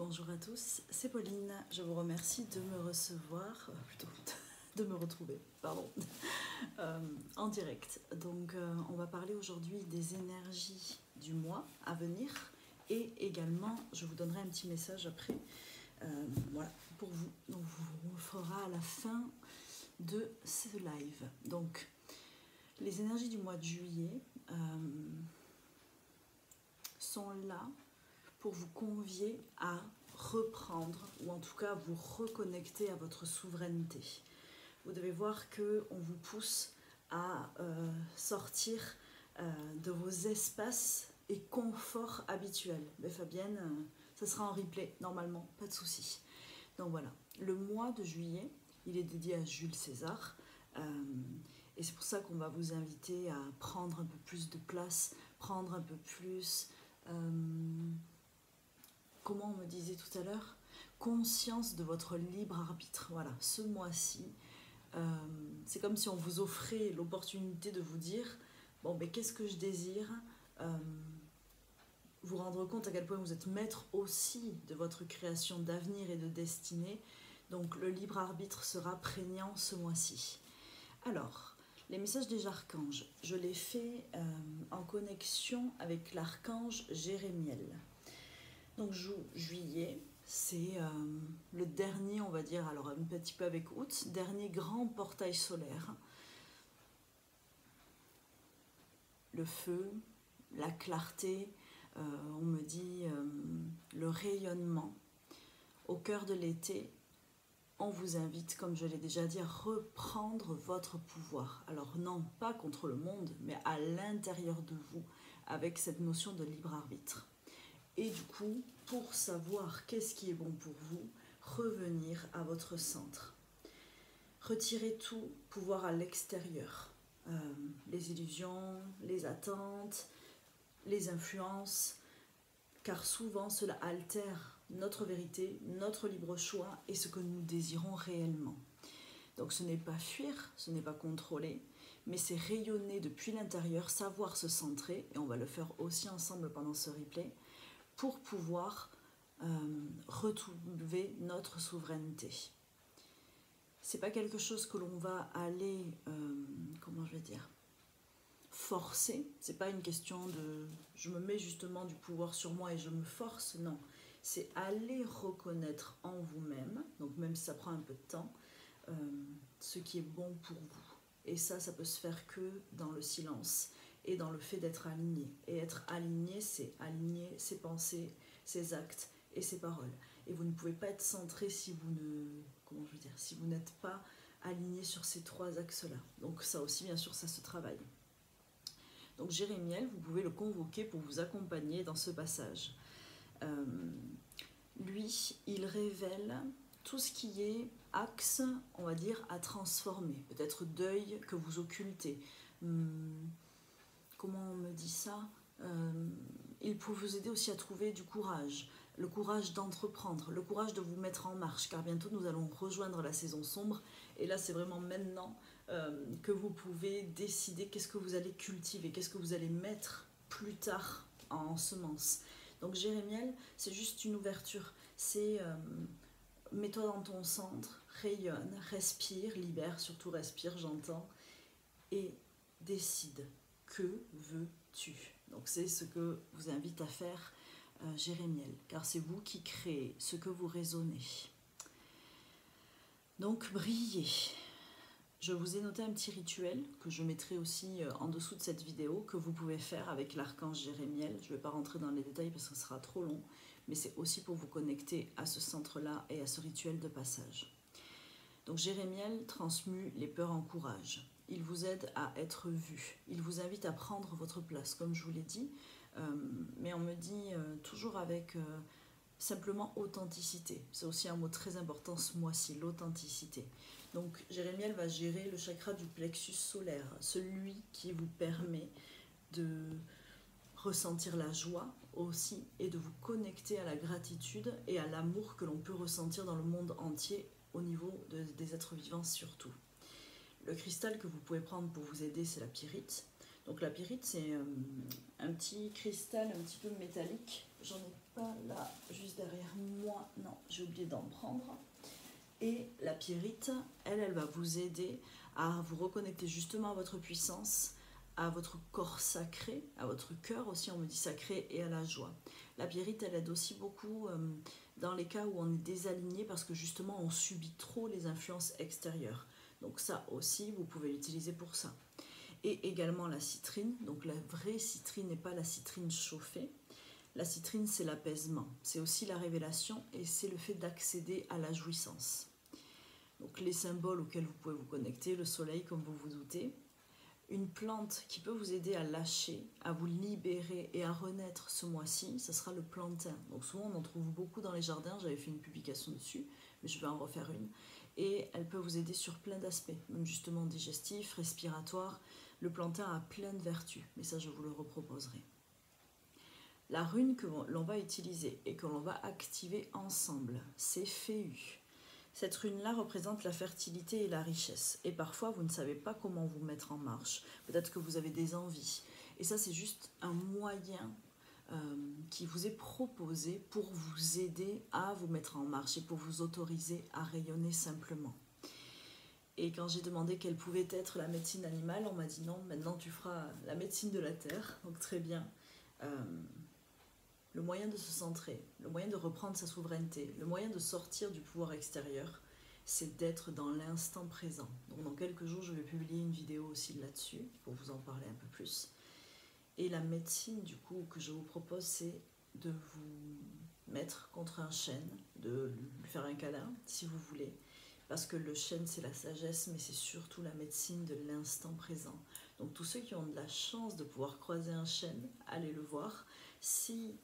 Bonjour à tous, c'est Pauline. Je vous remercie de me recevoir, plutôt de me retrouver, pardon, en direct. Donc, on va parler aujourd'hui des énergies du mois à venir et également, je vous donnerai un petit message après, voilà, pour vous. Donc, vous fera à la fin de ce live. Donc, les énergies du mois de juillet sont là pour vous convier à reprendre, ou en tout cas vous reconnecter à votre souveraineté. Vous devez voir qu'on vous pousse à sortir de vos espaces et conforts habituels. Mais Fabienne, ça sera en replay, normalement, pas de souci. Donc voilà, le mois de juillet, il est dédié à Jules César. Et c'est pour ça qu'on va vous inviter à prendre un peu plus de place, prendre un peu plus... comment on me disait tout à l'heure, conscience de votre libre arbitre. Voilà, ce mois-ci, c'est comme si on vous offrait l'opportunité de vous dire, bon, ben qu'est-ce que je désire, vous rendre compte à quel point vous êtes maître aussi de votre création d'avenir et de destinée. Donc le libre arbitre sera prégnant ce mois-ci. Alors, les messages des archanges, je les fais en connexion avec l'archange Jérémiel. Donc juillet, c'est le dernier, on va dire, alors un petit peu avec août, dernier grand portail solaire. Le feu, la clarté, on me dit le rayonnement. Au cœur de l'été, on vous invite, comme je l'ai déjà dit, à reprendre votre pouvoir. Alors non, pas contre le monde, mais à l'intérieur de vous, avec cette notion de libre arbitre. Et du coup, pour savoir qu'est-ce qui est bon pour vous, revenir à votre centre. Retirez tout pouvoir à l'extérieur. Les illusions, les attentes, les influences, car souvent cela altère notre vérité, notre libre choix et ce que nous désirons réellement. Donc ce n'est pas fuir, ce n'est pas contrôler, mais c'est rayonner depuis l'intérieur, savoir se centrer, et on va le faire aussi ensemble pendant ce replay, pour pouvoir retrouver notre souveraineté. C'est pas quelque chose que l'on va aller, comment je vais dire, forcer. C'est pas une question de je me mets justement du pouvoir sur moi et je me force, non. C'est aller reconnaître en vous-même, donc même si ça prend un peu de temps, ce qui est bon pour vous. Et ça peut se faire que dans le silence et dans le fait d'être aligné. Et être aligné, c'est aligner ses pensées, ses actes et ses paroles. Et vous ne pouvez pas être centré si vous ne, comment je veux dire, si vous n'êtes pas aligné sur ces trois axes-là. Donc ça aussi, bien sûr, ça se travaille. Donc Jérémiel, vous pouvez le convoquer pour vous accompagner dans ce passage. Lui, il révèle tout ce qui est axe, on va dire, à transformer. Peut-être deuil que vous occultez. Comment on me dit ça, il peut vous aider aussi à trouver du courage, le courage d'entreprendre, le courage de vous mettre en marche, car bientôt nous allons rejoindre la saison sombre, et là c'est vraiment maintenant que vous pouvez décider qu'est-ce que vous allez cultiver, qu'est-ce que vous allez mettre plus tard en semences. Donc Jérémiel, c'est juste une ouverture, c'est mets-toi dans ton centre, rayonne, respire, libère, surtout respire, j'entends, et décide. Que veux-tu? Donc c'est ce que vous invite à faire Jérémiel, car c'est vous qui créez ce que vous raisonnez. Donc brillez. Je vous ai noté un petit rituel que je mettrai aussi en dessous de cette vidéo que vous pouvez faire avec l'archange Jérémiel. Je ne vais pas rentrer dans les détails parce que ce sera trop long, mais c'est aussi pour vous connecter à ce centre-là et à ce rituel de passage. Donc Jérémiel transmue les peurs en courage. Il vous aide à être vu. Il vous invite à prendre votre place, comme je vous l'ai dit. Mais on me dit toujours avec simplement authenticité. C'est aussi un mot très important ce mois-ci, l'authenticité. Donc Jérémiel va gérer le chakra du plexus solaire, celui qui vous permet de ressentir la joie aussi et de vous connecter à la gratitude et à l'amour que l'on peut ressentir dans le monde entier au niveau des êtres vivants surtout. Le cristal que vous pouvez prendre pour vous aider, c'est la pyrite. Donc la pyrite, c'est un petit cristal un petit peu métallique j'en ai pas là, juste derrière moi. Non, j'ai oublié d'en prendre. Et la pyrite, elle va vous aider à vous reconnecter justement à votre puissance, à votre corps sacré, à votre cœur aussi, on me dit sacré, et à la joie. La pyrite, elle aide aussi beaucoup dans les cas où on est désaligné parce que justement on subit trop les influences extérieures. Donc ça aussi, vous pouvez l'utiliser pour ça. Et également la citrine, donc la vraie citrine et pas la citrine chauffée. La citrine, c'est l'apaisement, c'est aussi la révélation et c'est le fait d'accéder à la jouissance. Donc les symboles auxquels vous pouvez vous connecter, le soleil comme vous vous doutez, une plante qui peut vous aider à lâcher, à vous libérer et à renaître ce mois-ci, ce sera le plantain. Donc souvent on en trouve beaucoup dans les jardins, j'avais fait une publication dessus, mais je vais en refaire une. Et elle peut vous aider sur plein d'aspects, même justement digestif, respiratoire. Le plantain a plein de vertus, mais ça je vous le reproposerai. La rune que l'on va utiliser et que l'on va activer ensemble, c'est Féu. Cette rune-là représente la fertilité et la richesse. Et parfois, vous ne savez pas comment vous mettre en marche. Peut-être que vous avez des envies. Et ça, c'est juste un moyen qui vous est proposé pour vous aider à vous mettre en marche et pour vous autoriser à rayonner simplement. Et quand j'ai demandé quelle pouvait être la médecine animale, on m'a dit non, maintenant tu feras la médecine de la terre. Donc très bien. Le moyen de se centrer, le moyen de reprendre sa souveraineté, le moyen de sortir du pouvoir extérieur, c'est d'être dans l'instant présent. Donc dans quelques jours, je vais publier une vidéo aussi là-dessus pour vous en parler un peu plus. Et la médecine, du coup, que je vous propose, c'est de vous mettre contre un chêne, de lui faire un câlin, si vous voulez. Parce que le chêne, c'est la sagesse, mais c'est surtout la médecine de l'instant présent. Donc tous ceux qui ont de la chance de pouvoir croiser un chêne, allez le voir. Si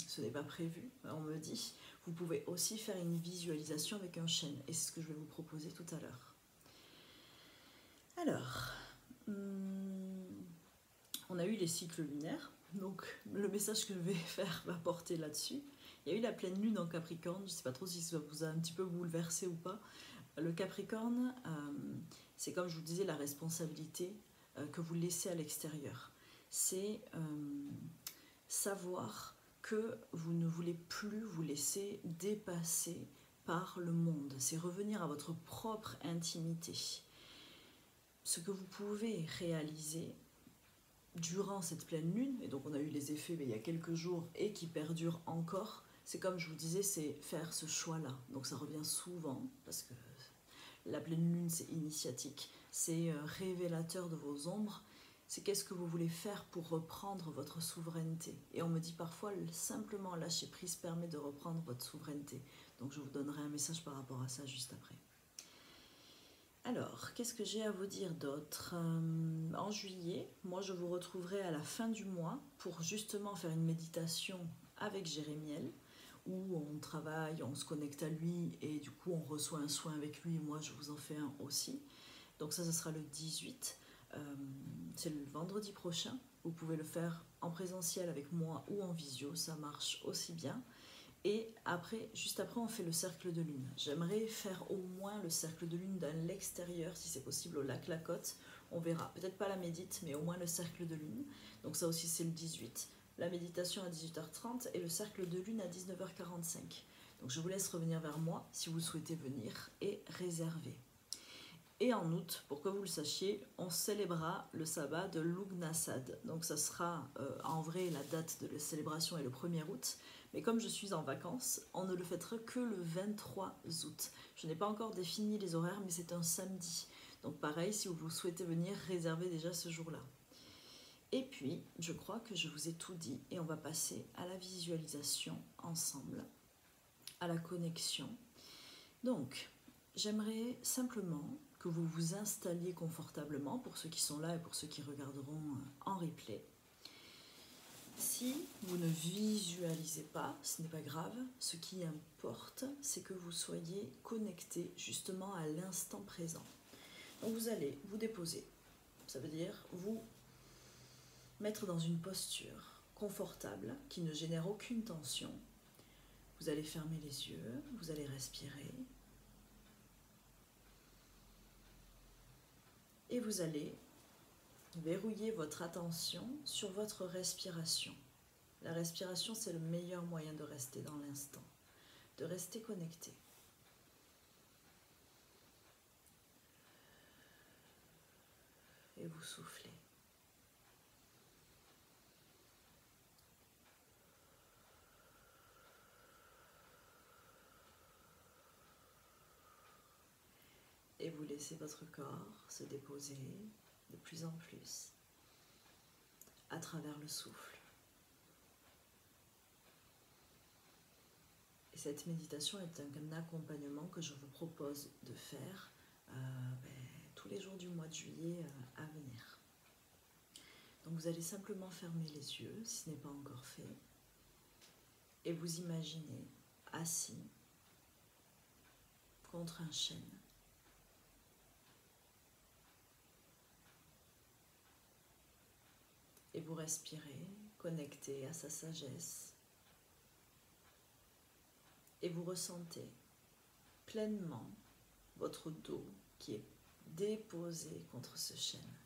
ce n'est pas prévu, on me dit, vous pouvez aussi faire une visualisation avec un chêne. Et c'est ce que je vais vous proposer tout à l'heure. Alors, on a eu les cycles lunaires. Donc le message que je vais faire va porter là-dessus. Il y a eu la pleine lune en Capricorne. Je ne sais pas trop si ça vous a un petit peu bouleversé ou pas. Le Capricorne, c'est comme je vous disais, la responsabilité que vous laissez à l'extérieur. C'est savoir que vous ne voulez plus vous laisser dépasser par le monde. C'est revenir à votre propre intimité. Ce que vous pouvez réaliser durant cette pleine lune, et donc on a eu les effets il y a quelques jours et qui perdurent encore, c'est comme je vous disais, c'est faire ce choix-là. Donc ça revient souvent, parce que la pleine lune c'est initiatique, c'est révélateur de vos ombres, c'est qu'est-ce que vous voulez faire pour reprendre votre souveraineté. Et on me dit parfois, simplement lâcher prise permet de reprendre votre souveraineté. Donc je vous donnerai un message par rapport à ça juste après. Alors, qu'est-ce que j'ai à vous dire d'autre ? En juillet, moi je vous retrouverai à la fin du mois pour justement faire une méditation avec Jérémiel, où on travaille, on se connecte à lui et du coup on reçoit un soin avec lui et moi je vous en fais un aussi. Donc ça, ce sera le 18, c'est le vendredi prochain. Vous pouvez le faire en présentiel avec moi ou en visio, ça marche aussi bien. Et après, juste après, on fait le cercle de lune. J'aimerais faire au moins le cercle de lune dans l'extérieur, si c'est possible, au lac Lacotte. On verra. Peut-être pas la médite, mais au moins le cercle de lune. Donc ça aussi, c'est le 18. La méditation à 18h30 et le cercle de lune à 19h45. Donc je vous laisse revenir vers moi si vous souhaitez venir et réserver. Et en août, pour que vous le sachiez, on célébrera le sabbat de Lugnasad. Donc ça sera en vrai la date de la célébration est le 1er août. Mais comme je suis en vacances, on ne le fêtera que le 23 août. Je n'ai pas encore défini les horaires, mais c'est un samedi. Donc pareil, si vous souhaitez venir, réservez déjà ce jour-là. Et puis, je crois que je vous ai tout dit et on va passer à la visualisation ensemble, à la connexion. Donc, j'aimerais simplement que vous vous installiez confortablement pour ceux qui sont là et pour ceux qui regarderont en replay. Si vous ne visualisez pas, ce n'est pas grave. Ce qui importe, c'est que vous soyez connecté justement à l'instant présent. Donc vous allez vous déposer. Ça veut dire vous mettre dans une posture confortable qui ne génère aucune tension. Vous allez fermer les yeux, vous allez respirer. Et vous allez verrouiller votre attention sur votre respiration. La respiration, c'est le meilleur moyen de rester dans l'instant, de rester connecté. Et vous soufflez. Et vous laissez votre corps se déposer de plus en plus à travers le souffle. Et cette méditation est un accompagnement que je vous propose de faire tous les jours du mois de juillet à venir. Donc vous allez simplement fermer les yeux si ce n'est pas encore fait et vous imaginez assis contre un chêne. Et vous respirez, connecté à sa sagesse. Et vous ressentez pleinement votre dos qui est déposé contre ce chêne.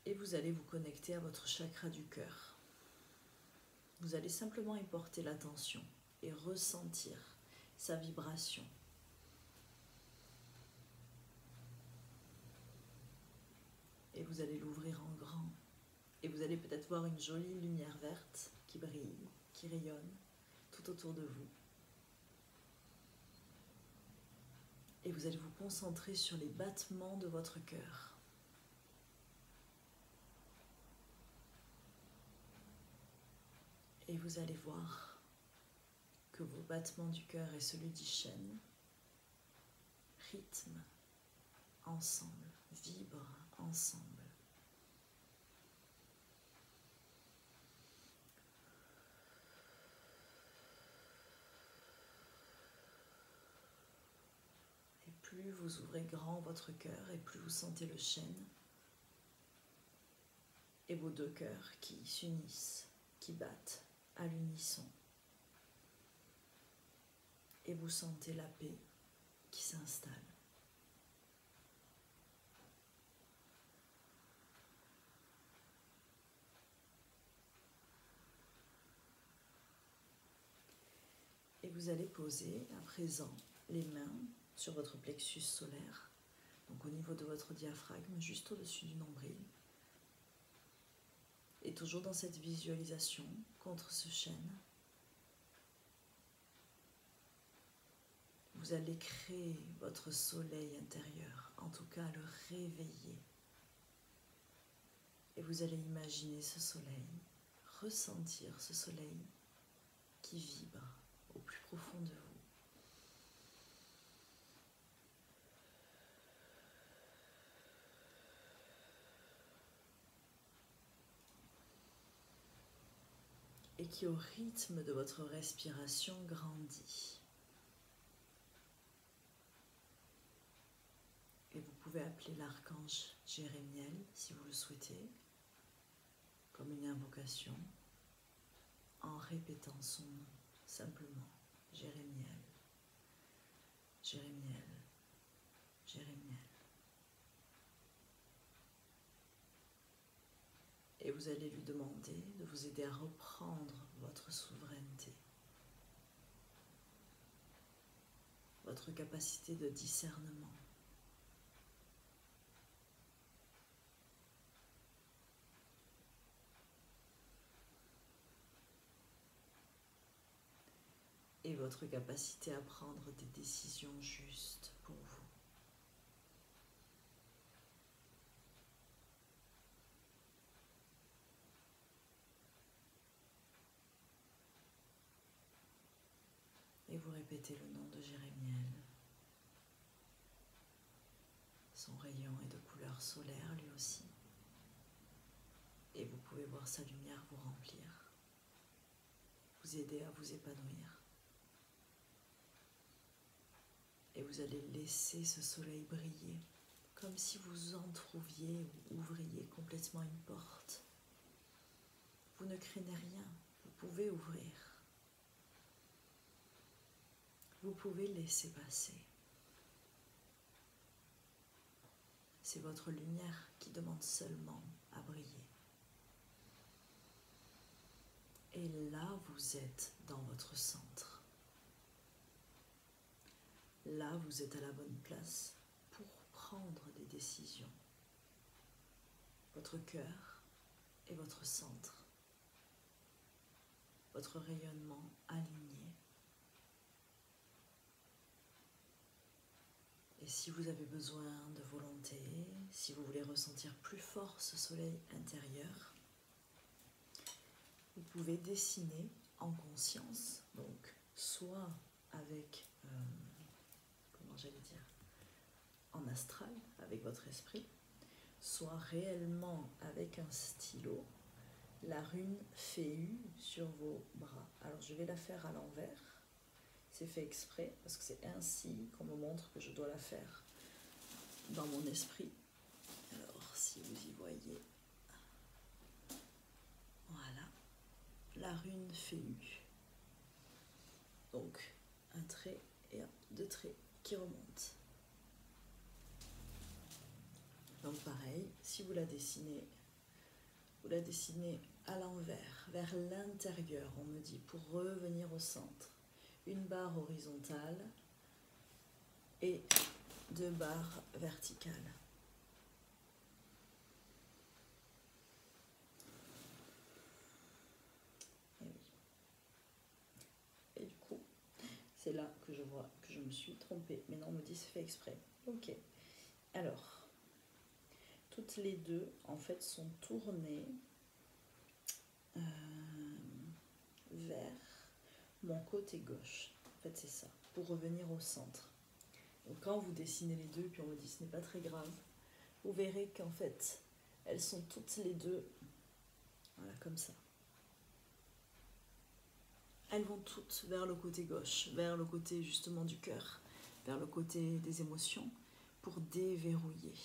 Et vous allez vous connecter à votre chakra du cœur. Vous allez simplement y porter l'attention et ressentir sa vibration. Et vous allez l'ouvrir en grand. Et vous allez peut-être voir une jolie lumière verte qui brille, qui rayonne tout autour de vous. Et vous allez vous concentrer sur les battements de votre cœur. Et vous allez voir que vos battements du cœur et celui du chêne rythment ensemble, vibrent ensemble. Et plus vous ouvrez grand votre cœur et plus vous sentez le chêne et vos deux cœurs qui s'unissent, qui battent à l'unisson. Et vous sentez la paix qui s'installe. Et vous allez poser à présent les mains sur votre plexus solaire, donc au niveau de votre diaphragme, juste au-dessus du nombril. Et toujours dans cette visualisation contre ce chêne, vous allez créer votre soleil intérieur, en tout cas le réveiller. Et vous allez imaginer ce soleil, ressentir ce soleil qui vibre au plus profond de vous. Et qui, au rythme de votre respiration, grandit. Et vous pouvez appeler l'archange Jérémiel, si vous le souhaitez, comme une invocation, en répétant son nom, simplement. Jérémiel, Jérémiel, Jérémiel. Et vous allez lui demander de vous aider à reprendre votre souveraineté, votre capacité de discernement. Et votre capacité à prendre des décisions justes pour vous. Et vous répétez le nom de Jérémiel. Son rayon est de couleur solaire lui aussi. Et vous pouvez voir sa lumière vous remplir, vous aider à vous épanouir. Et vous allez laisser ce soleil briller, comme si vous entr'ouvriez ou ouvriez complètement une porte. Vous ne craignez rien, vous pouvez ouvrir. Vous pouvez laisser passer. C'est votre lumière qui demande seulement à briller. Et là, vous êtes dans votre centre. Là, vous êtes à la bonne place pour prendre des décisions. Votre cœur est votre centre. Votre rayonnement aligné. Et si vous avez besoin de volonté, si vous voulez ressentir plus fort ce soleil intérieur, vous pouvez dessiner en conscience, donc soit avec, comment j'allais dire, en astral, avec votre esprit, soit réellement avec un stylo, la rune Féu sur vos bras. Alors je vais la faire à l'envers. C'est fait exprès parce que c'est ainsi qu'on me montre que je dois la faire dans mon esprit. Alors si vous y voyez, voilà, la rune Féu. Donc un trait et deux traits qui remontent. Donc pareil, si vous la dessinez à l'envers, vers l'intérieur, on me dit, pour revenir au centre. Une barre horizontale et 2 barres verticales. Et oui. Et du coup, c'est là que je vois que je me suis trompée. Mais non, on me dit c'est fait exprès. Ok. Alors, toutes les deux, en fait, sont tournées vers mon côté gauche. En fait, c'est ça, pour revenir au centre. Donc, quand vous dessinez les deux, puis on me dit ce n'est pas très grave, vous verrez qu'en fait, elles sont toutes les deux, voilà, comme ça. Elles vont toutes vers le côté gauche, vers le côté justement du cœur, vers le côté des émotions, pour déverrouiller.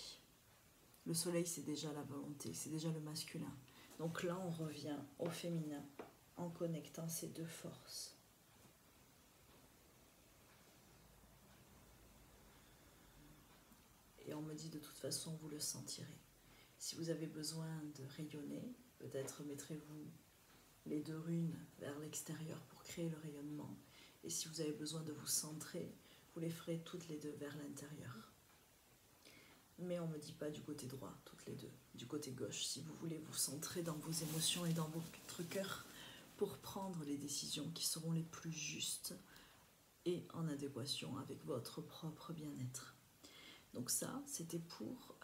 Le soleil, c'est déjà la volonté, c'est déjà le masculin. Donc là, on revient au féminin en connectant ces deux forces. Et on me dit de toute façon, vous le sentirez. Si vous avez besoin de rayonner, peut-être mettrez-vous les deux runes vers l'extérieur pour créer le rayonnement. Et si vous avez besoin de vous centrer, vous les ferez toutes les deux vers l'intérieur. Mais on ne me dit pas du côté droit, toutes les deux, du côté gauche. Si vous voulez vous centrer dans vos émotions et dans votre cœur pour prendre les décisions qui seront les plus justes et en adéquation avec votre propre bien-être. Donc ça, c'était pour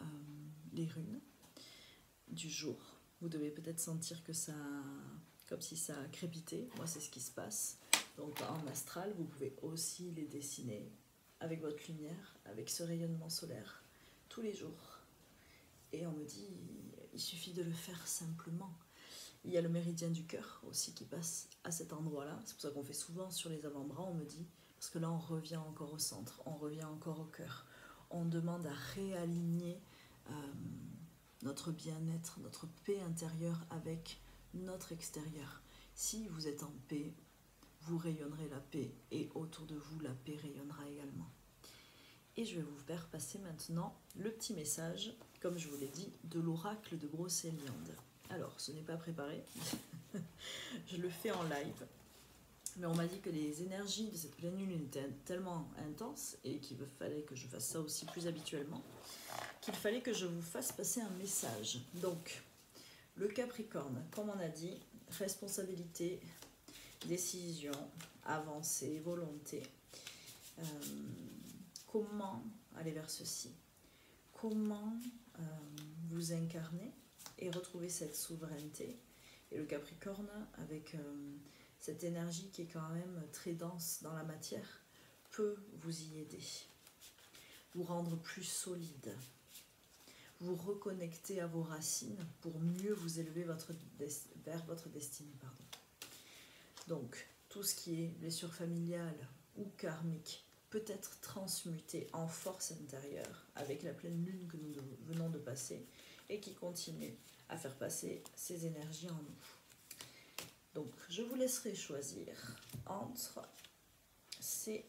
les runes du jour. Vous devez peut-être sentir que ça, comme si ça a crépité. Moi, c'est ce qui se passe. Donc en astral, vous pouvez aussi les dessiner avec votre lumière, avec ce rayonnement solaire, tous les jours. Et on me dit, il suffit de le faire simplement. Il y a le méridien du cœur aussi qui passe à cet endroit-là. C'est pour ça qu'on fait souvent sur les avant-bras, on me dit, parce que là, on revient encore au centre, on revient encore au cœur. On demande à réaligner notre bien-être, notre paix intérieure avec notre extérieur. Si vous êtes en paix, vous rayonnerez la paix et autour de vous, la paix rayonnera également. Et je vais vous faire passer maintenant le petit message, comme je vous l'ai dit, de l'oracle de Brocéliande. Alors, ce n'est pas préparé, je le fais en live. Mais on m'a dit que les énergies de cette pleine lune étaient tellement intenses et qu'il fallait que je fasse ça aussi plus habituellement, qu'il fallait que je vous fasse passer un message. Donc, le Capricorne, comme on a dit, responsabilité, décision, avancée, volonté. Comment aller vers ceci? Comment vous incarner et retrouver cette souveraineté? Et le Capricorne, avec cette énergie qui est quand même très dense dans la matière, peut vous y aider, vous rendre plus solide, vous reconnecter à vos racines pour mieux vous élever vers votre destinée. Donc, tout ce qui est blessure familiale ou karmique peut être transmuté en force intérieure avec la pleine lune que nous venons de passer et qui continue à faire passer ces énergies en nous. Donc, je vous laisserai choisir entre ces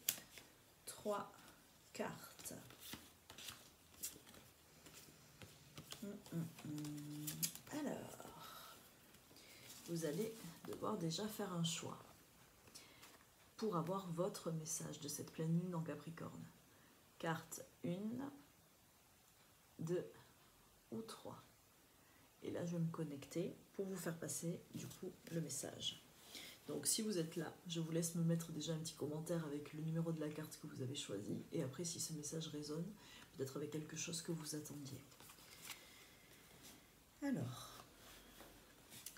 3 cartes. Alors, vous allez devoir déjà faire un choix pour avoir votre message de cette pleine lune en Capricorne. Carte 1, 2 ou 3. Et là, je vais me connecter pour vous faire passer du coup le message. Donc si vous êtes là, je vous laisse me mettre déjà un petit commentaire avec le numéro de la carte que vous avez choisi. Et après, si ce message résonne, peut-être avec quelque chose que vous attendiez. Alors,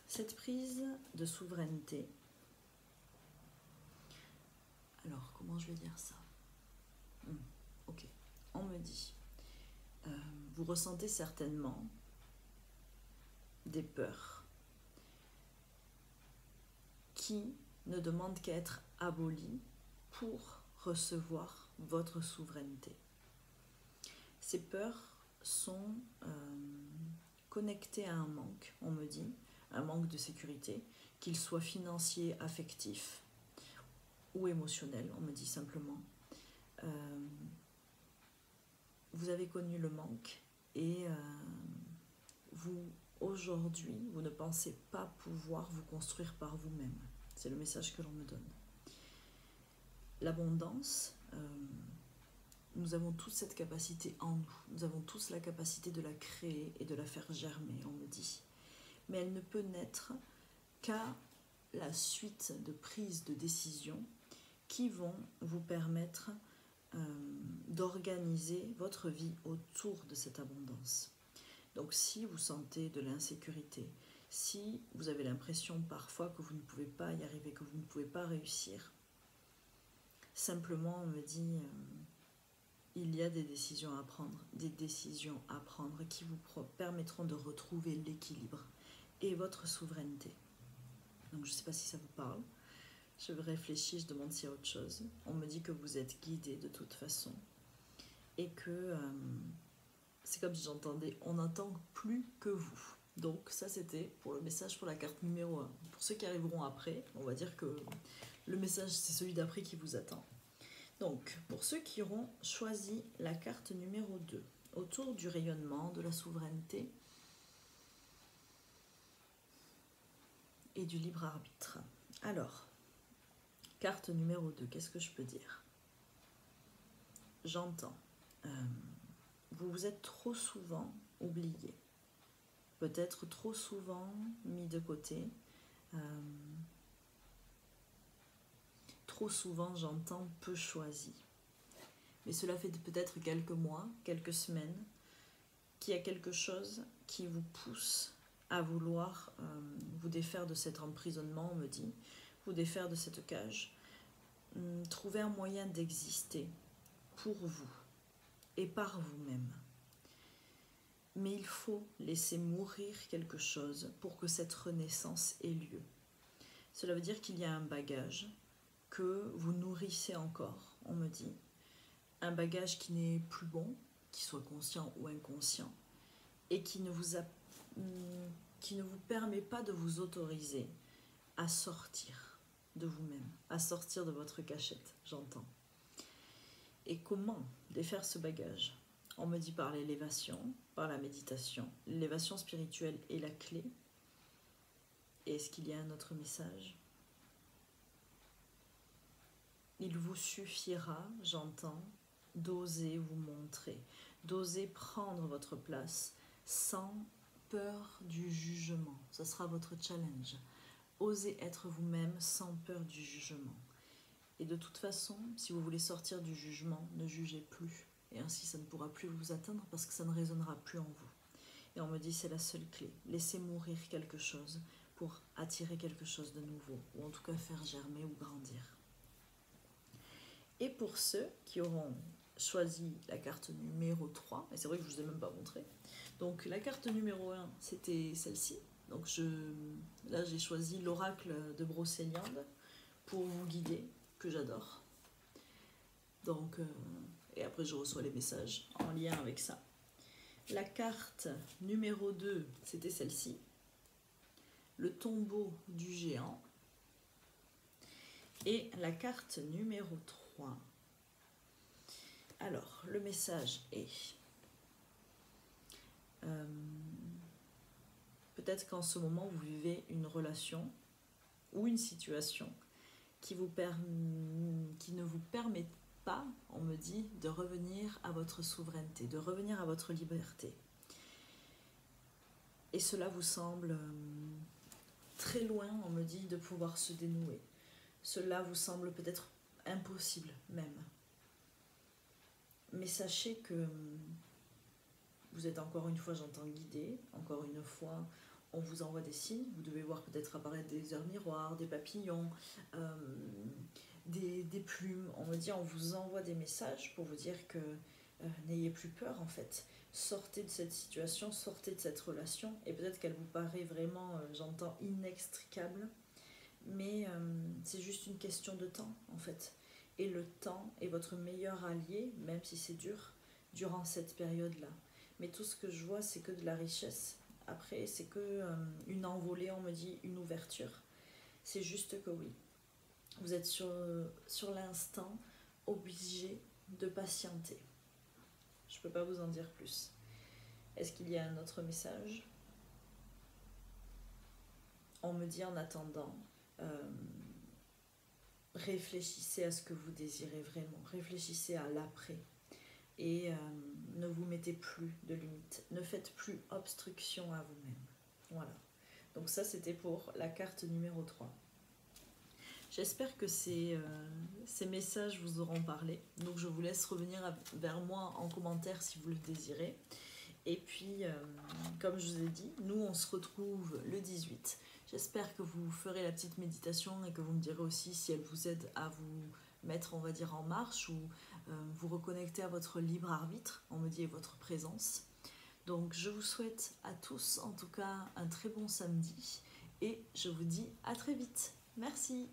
cette prise de souveraineté. Alors, comment je vais dire ça? Ok, on me dit, vous ressentez certainement des peurs qui ne demandent qu'à être abolies pour recevoir votre souveraineté. Ces peurs sont connectées à un manque, on me dit, un manque de sécurité, qu'il soit financier, affectif ou émotionnel, on me dit simplement. Vous avez connu le manque et vous, aujourd'hui, vous ne pensez pas pouvoir vous construire par vous-même. C'est le message que l'on me donne. L'abondance, nous avons tous cette capacité en nous. Nous avons tous la capacité de la créer et de la faire germer, on me dit. Mais elle ne peut naître qu'à la suite de prises de décisions qui vont vous permettre d'organiser votre vie autour de cette abondance. Donc si vous sentez de l'insécurité, si vous avez l'impression parfois que vous ne pouvez pas y arriver, que vous ne pouvez pas réussir, simplement on me dit il y a des décisions à prendre qui vous permettront de retrouver l'équilibre et votre souveraineté. Donc je ne sais pas si ça vous parle. Je réfléchis, je demande s'il y a autre chose. On me dit que vous êtes guidé de toute façon et que c'est comme si j'entendais on n'entend plus que vous. Donc ça c'était pour le message pour la carte numéro 1. Pour ceux qui arriveront après, on va dire que le message c'est celui d'après qui vous attend. Donc pour ceux qui auront choisi la carte numéro 2, autour du rayonnement, de la souveraineté et du libre arbitre. Alors, carte numéro 2, qu'est-ce que je peux dire? J'entends. Vous vous êtes trop souvent oublié. Peut-être trop souvent mis de côté. Trop souvent, j'entends peu choisi. Mais cela fait peut-être quelques mois, quelques semaines, qu'il y a quelque chose qui vous pousse à vouloir vous défaire de cet emprisonnement, on me dit, vous défaire de cette cage, trouver un moyen d'exister pour vous et par vous-même. Mais il faut laisser mourir quelque chose pour que cette renaissance ait lieu. Cela veut dire qu'il y a un bagage que vous nourrissez encore, on me dit, un bagage qui n'est plus bon, qui soit conscient ou inconscient, et qui ne vous permet pas de vous autoriser à sortir de vous-même, à sortir de votre cachette, j'entends. Et comment défaire ce bagage? On me dit par l'élévation, par la méditation. L'élévation spirituelle est la clé. Et est-ce qu'il y a un autre message? Il vous suffira, j'entends, d'oser vous montrer, d'oser prendre votre place sans peur du jugement. Ce sera votre challenge. Osez être vous-même sans peur du jugement. Et de toute façon, si vous voulez sortir du jugement, ne jugez plus. Et ainsi, ça ne pourra plus vous atteindre parce que ça ne résonnera plus en vous. Et on me dit, c'est la seule clé. Laissez mourir quelque chose pour attirer quelque chose de nouveau, ou en tout cas faire germer ou grandir. Et pour ceux qui auront choisi la carte numéro 3, et c'est vrai que je ne vous ai même pas montré, donc la carte numéro 1, c'était celle-ci. Donc là, j'ai choisi l'oracle de Brocéliande pour vous guider, que j'adore. Donc, et après, je reçois les messages en lien avec ça. La carte numéro 2, c'était celle-ci. Le tombeau du géant. Et la carte numéro 3. Alors, le message est... peut-être qu'en ce moment, vous vivez une relation ou une situation qui ne vous permet pas, on me dit, de revenir à votre souveraineté, de revenir à votre liberté. Et cela vous semble très loin, on me dit, de pouvoir se dénouer. Cela vous semble peut-être impossible même. Mais sachez que vous êtes encore une fois, j'entends, guidé. Encore une fois, on vous envoie des signes. Vous devez voir peut-être apparaître des heures miroirs, des papillons, des plumes. On me dit, on vous envoie des messages pour vous dire que n'ayez plus peur en fait. Sortez de cette situation, sortez de cette relation. Et peut-être qu'elle vous paraît vraiment, j'entends, inextricable. Mais c'est juste une question de temps en fait. Et le temps est votre meilleur allié, même si c'est dur, durant cette période-là. Mais tout ce que je vois, c'est que de la richesse. Après, c'est que une envolée, on me dit, une ouverture. C'est juste que oui, vous êtes sur l'instant obligé de patienter. Je ne peux pas vous en dire plus. Est-ce qu'il y a un autre message? On me dit en attendant, réfléchissez à ce que vous désirez vraiment. Réfléchissez à l'après. Et ne vous mettez plus de limites. Ne faites plus obstruction à vous-même. Voilà. Donc ça, c'était pour la carte numéro 3. J'espère que ces messages vous auront parlé. Donc je vous laisse revenir vers moi en commentaire si vous le désirez. Et puis, comme je vous ai dit, nous on se retrouve le 18. J'espère que vous ferez la petite méditation et que vous me direz aussi si elle vous aide à vous mettre, on va dire, en marche ou vous reconnecter à votre libre arbitre, on me dit, et votre présence. Donc je vous souhaite à tous en tout cas un très bon samedi et je vous dis à très vite. Merci.